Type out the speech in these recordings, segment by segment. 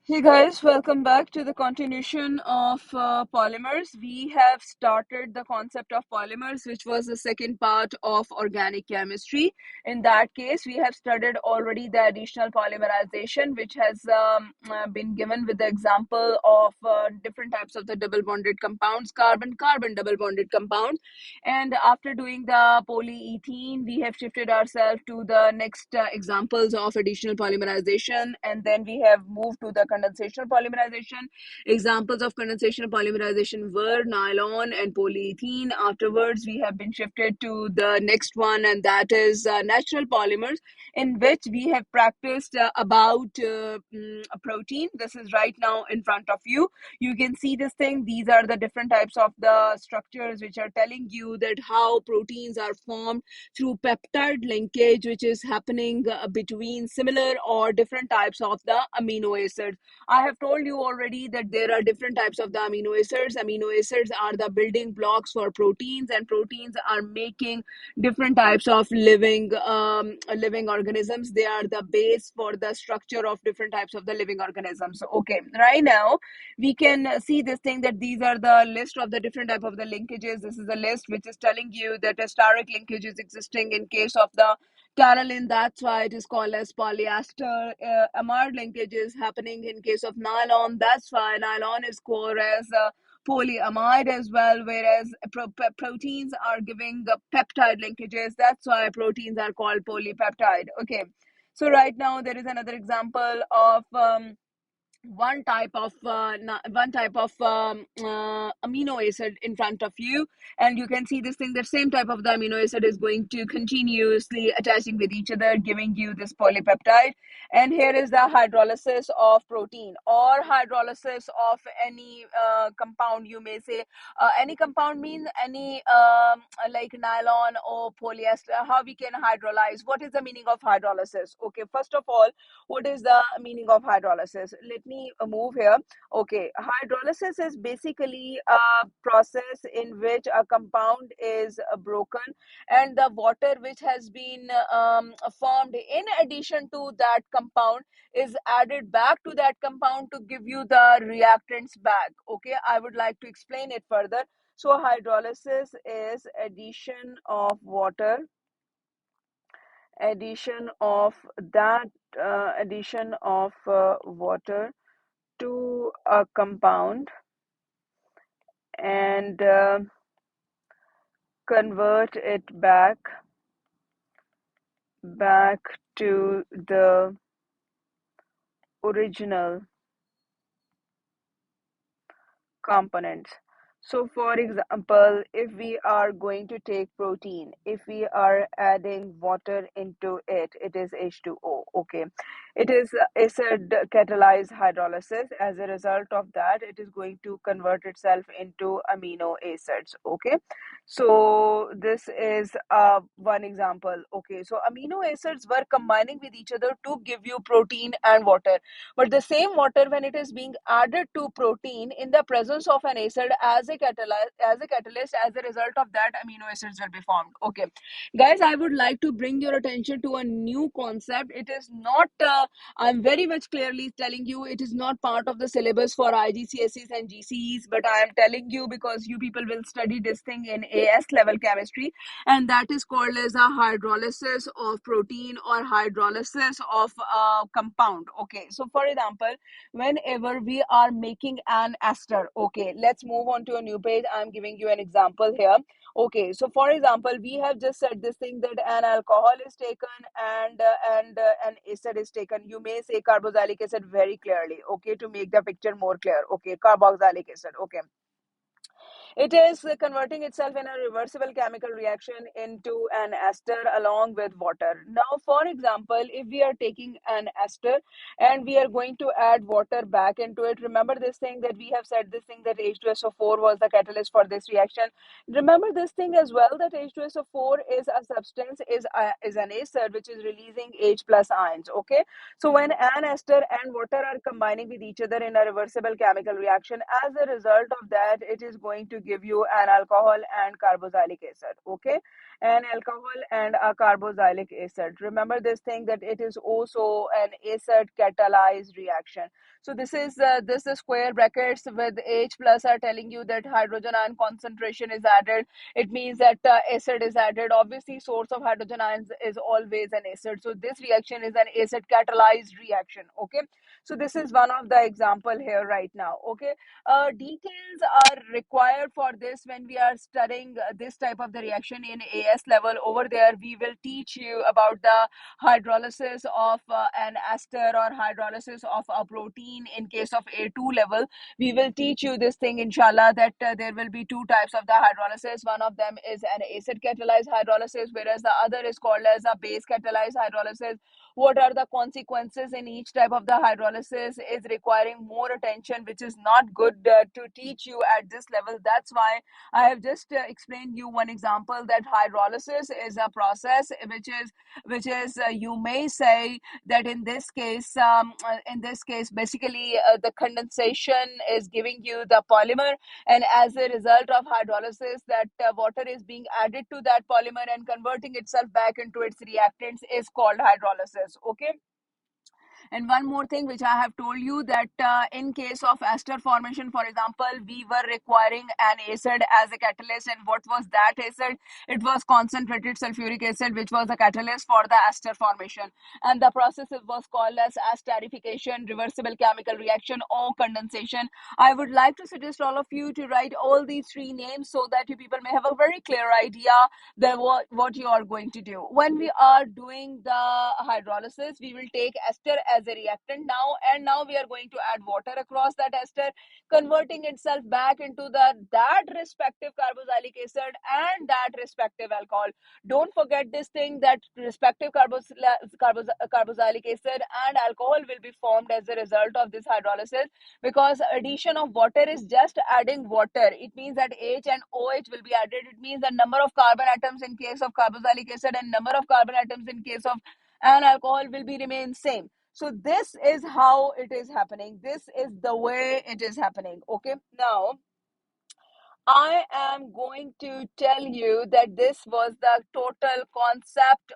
Hey guys, welcome back to the continuation of polymers. We have started the concept of polymers, which was the second part of organic chemistry. In that case, we have studied already the additional polymerization, which has been given with the example of different types of the double bonded compounds, carbon-carbon double bonded compound. And after doing the polyethene, we have shifted ourselves to the next examples of additional polymerization. And then we have moved to the condensational polymerization. Examples of condensational polymerization were nylon and polyethene. Afterwards, we have been shifted to the next one, and that is natural polymers, in which we have practiced about a protein. This is right now in front of you. You can see this thing. These are the different types of the structures which are telling you that how proteins are formed through peptide linkage, which is happening between similar or different types of the amino acids. I have told you already that there are different types of the amino acids. Amino acids are the building blocks for proteins, and proteins are making different types of living organisms. They are the base for the structure of different types of the living organisms. Okay, right now we can see this thing that these are the list of the different type of the linkages. This is a list which is telling you that a steric linkage is existing in case of the Caroline. That's why it is called as polyester. Amide linkage is happening in case of nylon. That's why nylon is called as polyamide as well, whereas proteins are giving peptide linkages. That's why proteins are called polypeptide. Okay, so right now there is another example of one type of amino acid in front of you, and you can see this thing, that same type of the amino acid is going to continuously attaching with each other, giving you this polypeptide. And here is the hydrolysis of protein or hydrolysis of any compound. You may say any compound means any like nylon or polyester. How we can hydrolyze? What is the meaning of hydrolysis? Okay, first of all, what is the meaning of hydrolysis? Let me move here. Okay, hydrolysis is basically a process in which a compound is broken, and the water which has been formed in addition to that compound is added back to that compound to give you the reactants back. Okay, I would like to explain it further. So hydrolysis is addition of that addition of water to a compound, and convert it back to the original components. So for example, if we are going to take protein, if we are adding water into it, it is H2O. Okay, it is acid catalyzed hydrolysis. As a result of that, it is going to convert itself into amino acids. Okay, so this is one example. Okay, so amino acids were combining with each other to give you protein and water, but the same water, when it is being added to protein in the presence of an acid as a catalyst, as a result of that, amino acids will be formed. Okay, guys, I would like to bring your attention to a new concept. It is not. I'm very much clearly telling you, it is not part of the syllabus for IGCSEs and GCEs, but I am telling you because you people will study this thing in AS level chemistry, and that is called as a hydrolysis of protein or hydrolysis of a compound. Okay, so for example, whenever we are making an ester, okay, let's move on to a new page. I'm giving you an example here. Okay, so for example, we have just said this thing that an alcohol is taken and an acid is taken. You may say carboxylic acid very clearly, okay, to make the picture more clear. Okay, carboxylic acid. Okay, it is converting itself in a reversible chemical reaction into an ester along with water. Now, for example, if we are taking an ester and we are going to add water back into it, remember this thing that we have said this thing that H2SO4 was the catalyst for this reaction. Remember this thing as well, that H2SO4 is a substance, is an acid which is releasing H plus ions. Okay, so when an ester and water are combining with each other in a reversible chemical reaction, as a result of that, it is going to give you an alcohol and carboxylic acid. Okay, an alcohol and a carboxylic acid. Remember this thing that it is also an acid catalyzed reaction. So this the square brackets with H plus are telling you that hydrogen ion concentration is added. It means that acid is added. Obviously, source of hydrogen ions is always an acid. So this reaction is an acid catalyzed reaction. Okay. So this is one of the example here right now. Okay. Details are required for this when we are studying this type of the reaction in AS level. Over there, we will teach you about the hydrolysis of an ester or hydrolysis of a protein in case of A2 level. We will teach you this thing, inshallah, that there will be two types of the hydrolysis. One of them is an acid catalyzed hydrolysis, whereas the other is called as a base catalyzed hydrolysis. What are the consequences in each type of the hydrolysis is requiring more attention, which is not good to teach you at this level. That's why I have just explained you one example, that hydrolysis is a process which is you may say that in this case basically the condensation is giving you the polymer, and as a result of hydrolysis, that water is being added to that polymer and converting itself back into its reactants is called hydrolysis. Okay. And one more thing which I have told you, that in case of ester formation, for example, we were requiring an acid as a catalyst. And what was that acid? It was concentrated sulfuric acid, which was a catalyst for the ester formation. And the process was called as esterification, reversible chemical reaction, or condensation. I would like to suggest all of you to write all these three names so that you people may have a very clear idea that what you are going to do. When we are doing the hydrolysis, we will take ester as a reactant now, and now we are going to add water across that ester, converting itself back into that respective carboxylic acid and that respective alcohol. Don't forget this thing, that respective carboxylic acid and alcohol will be formed as a result of this hydrolysis, because addition of water is just adding water. It means that H and OH will be added. It means the number of carbon atoms in case of carboxylic acid and number of carbon atoms in case of an alcohol will be remain same. So this is how it is happening. This is the way it is happening. Okay. Now I am going to tell you that this was the total concept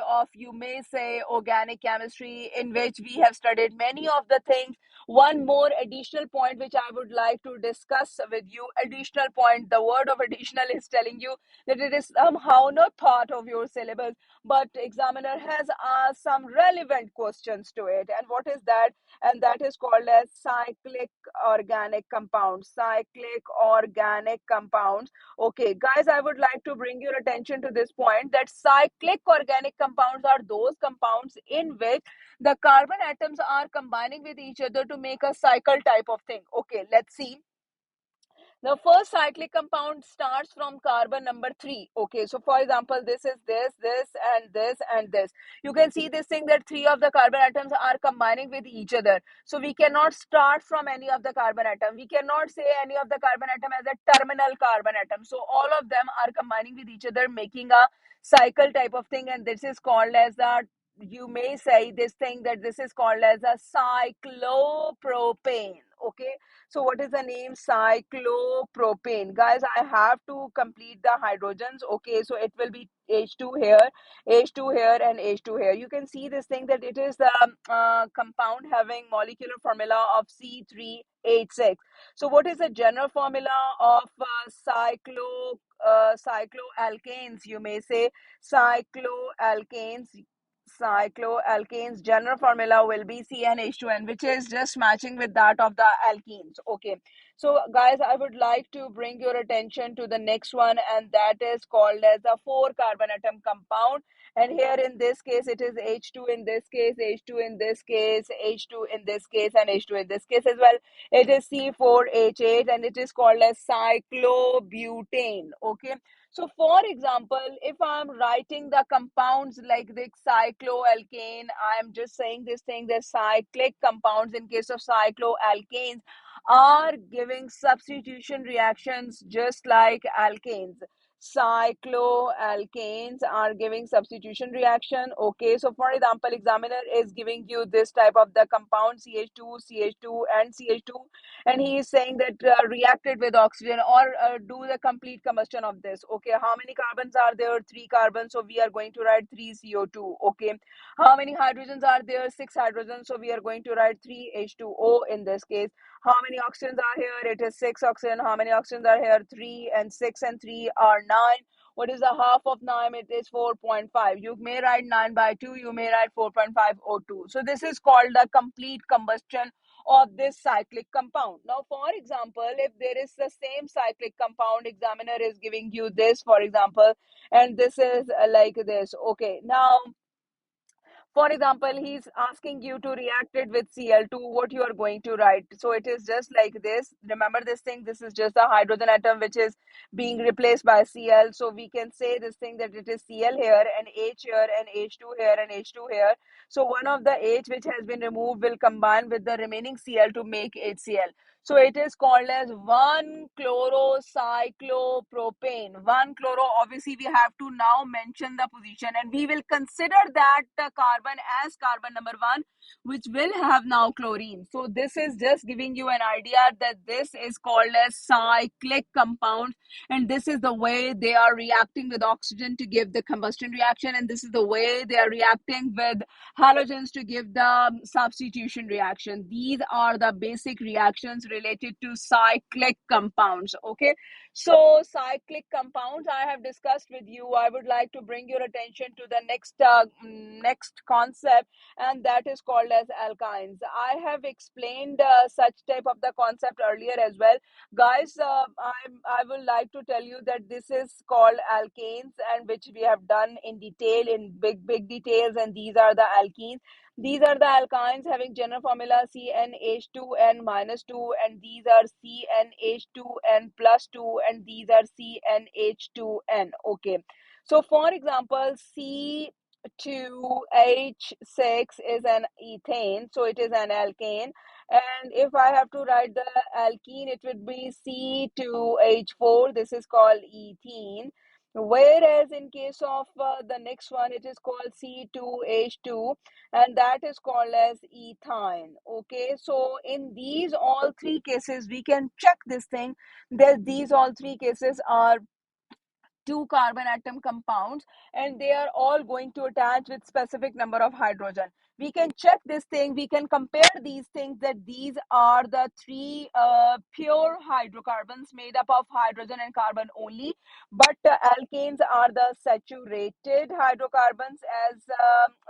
of, you may say, organic chemistry, in which we have studied many of the things. One more additional point which I would like to discuss with you. Additional point. The word of additional is telling you that it is somehow not part of your syllabus, but examiner has asked some relevant questions to it. And what is that? And that is called as cyclic organic compounds. Cyclic organic compounds. Okay, guys, I would like to bring your attention to this point, that cyclic organic compounds are those compounds in which the carbon atoms are combining with each other to make a cycle type of thing. Okay, let's see. The first cyclic compound starts from carbon number 3. Okay, so for example, this is this, and this, and this. You can see this thing, that 3 of the carbon atoms are combining with each other. So we cannot start from any of the carbon atom. We cannot say any of the carbon atom as a terminal carbon atom. So all of them are combining with each other, making a cycle type of thing. And this is called as a, you may say this thing, that this is called as a cyclopropane. Okay, so what is the name? Cyclopropane. Guys, I have to complete the hydrogens. Okay, so it will be H2 here, H2 here, and H2 here. You can see this thing, that it is the compound having molecular formula of C3H6. So what is the general formula of cycloalkanes? You may say cycloalkanes. Cycloalkanes general formula will be CnH2n, which is just matching with that of the alkenes. Okay, so guys, I would like to bring your attention to the next one, and that is called as a 4 carbon atom compound. And here in this case it is H2 in this case, H2 in this case, H2 in this case, and H2 in this case as well. It is C4H8, and it is called as cyclobutane. Okay, so for example, if I'm writing the compounds like the cycloalkane, I'm just saying this thing, that cyclic compounds in case of cycloalkanes are giving substitution reactions just like alkanes. cycloalkanes are giving substitution reaction. Okay, so for example, examiner is giving you this type of the compound CH2, CH2, and CH2, and he is saying that reacted with oxygen or do the complete combustion of this. Okay, how many carbons are there? Three carbons, so we are going to write three CO2. Okay, how many hydrogens are there? Six hydrogens, so we are going to write three H2O in this case. How many oxygens are here? It is six oxygen. How many oxygens are here? Three, and six and three are nine. What is the half of 9? It is 4.5. You may write 9 by 2. You may write 4.5 O2. So this is called the complete combustion of this cyclic compound. Now, for example, if there is the same cyclic compound, examiner is giving you this, for example, and this is like this. Okay, now for example, he's asking you to react it with Cl2, what you are going to write. So it is just like this. Remember this thing, this is just a hydrogen atom which is being replaced by Cl. So we can say this thing that it is Cl here and H here and H2 here and H2 here. So one of the H which has been removed will combine with the remaining Cl to make HCl. So it is called as 1-chlorocyclopropane. 1-chloro, obviously we have to now mention the position and we will consider that carbon as carbon number 1, which will have now chlorine. So this is just giving you an idea that this is called as cyclic compound, and this is the way they are reacting with oxygen to give the combustion reaction, and this is the way they are reacting with halogens to give the substitution reaction. These are the basic reactions related to cyclic compounds. Okay, so cyclic compounds I have discussed with you. I would like to bring your attention to the next concept, and that is called as alkynes. I have explained such type of the concept earlier as well, guys. I would like to tell you that this is called alkanes, and which we have done in detail, in big details, and these are the alkenes. These are the alkynes having general formula CnH2n minus 2, and these are CnH2n plus 2, and these are CnH2n. Okay, so for example, C2H6 is an ethane, so it is an alkane. And if I have to write the alkene, it would be C2H4. This is called ethene. Whereas in case of the next one, it is called C2H2, and that is called as ethyne. Okay, so in these all three cases, we can check this thing that these all three cases are two carbon atom compounds, and they are all going to attach with specific number of hydrogen. We can check this thing, we can compare these things, that these are the three pure hydrocarbons made up of hydrogen and carbon only, but alkanes are the saturated hydrocarbons, as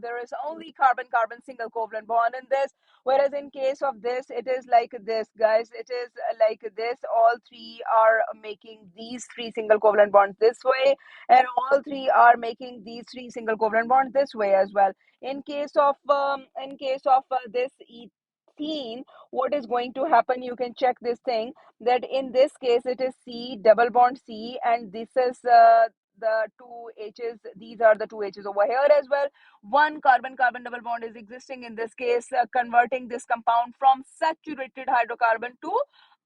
there is only carbon carbon single covalent bond in this. Whereas in case of this, it is like this, guys. It is like this. All three are making these three single covalent bonds this way, and all three are making these three single covalent bonds this way as well. In case of this ethene, what is going to happen? You can check this thing, that in this case it is C double bond C, and this is the two H's. These are the two H's over here as well. One carbon carbon double bond is existing in this case, converting this compound from saturated hydrocarbon to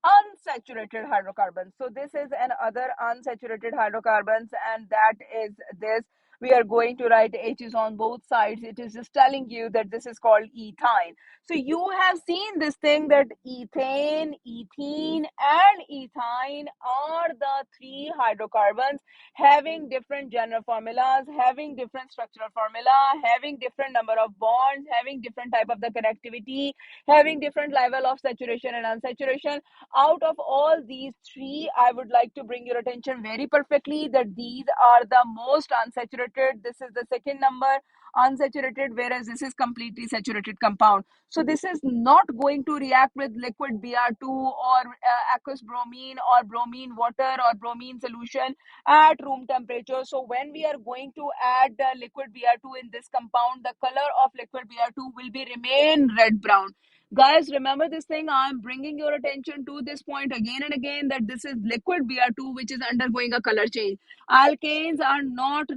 unsaturated hydrocarbons. So this is another unsaturated hydrocarbons, and that is this. We are going to write H's on both sides. It is just telling you that this is called ethyne. So you have seen this thing, that ethane, ethene, and ethyne are the three hydrocarbons having different general formulas, having different structural formula, having different number of bonds, having different type of the connectivity, having different level of saturation and unsaturation. Out of all these three, I would like to bring your attention very perfectly that these are the most unsaturated. This is the second number, unsaturated, whereas this is completely saturated compound. So this is not going to react with liquid Br2 or aqueous bromine or bromine water or bromine solution at room temperature. So when we are going to add the liquid Br2 in this compound, the color of liquid Br2 will be remain red brown. Guys, remember this thing. I'm bringing your attention to this point again and again, that this is liquid Br2 which is undergoing a color change. Alkanes are not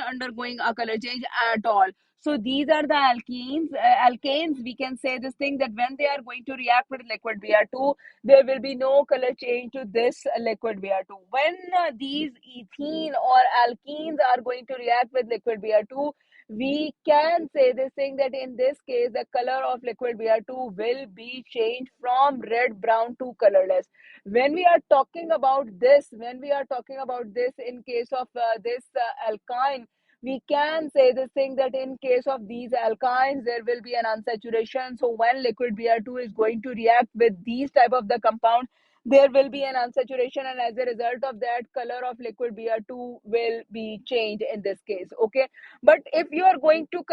undergoing a color change at all. So these are the alkenes. Alkanes, we can say this thing that when they are going to react with liquid Br2, there will be no color change to this liquid Br2. When these ethene or alkenes are going to react with liquid Br2, we can say this thing that in this case, the color of liquid Br2 will be changed from red, brown to colorless. When we are talking about this, in case of this alkyne, we can say this thing that in case of these alkynes, there will be an unsaturation. So when liquid Br2 is going to react with these type of the compound, there will be an unsaturation, and as a result of that, color of liquid Br2 will be changed in this case. Okay, but if you are going to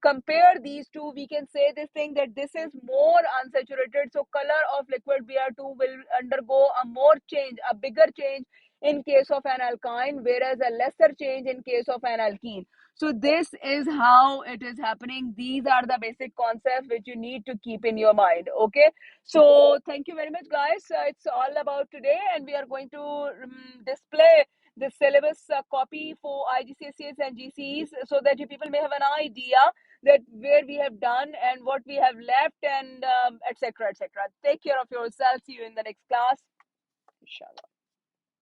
compare these two, we can say this thing that this is more unsaturated, so color of liquid Br2 will undergo a more change, a bigger change in case of an alkyne, whereas a lesser change in case of an alkene. So this is how it is happening. These are the basic concepts which you need to keep in your mind. Okay, so thank you very much, guys. It's all about today, and we are going to display the syllabus copy for IGCSEs and GCEs, so that you people may have an idea that where we have done and what we have left, and etc. etc. Take care of yourself. See you in the next class. Inshallah.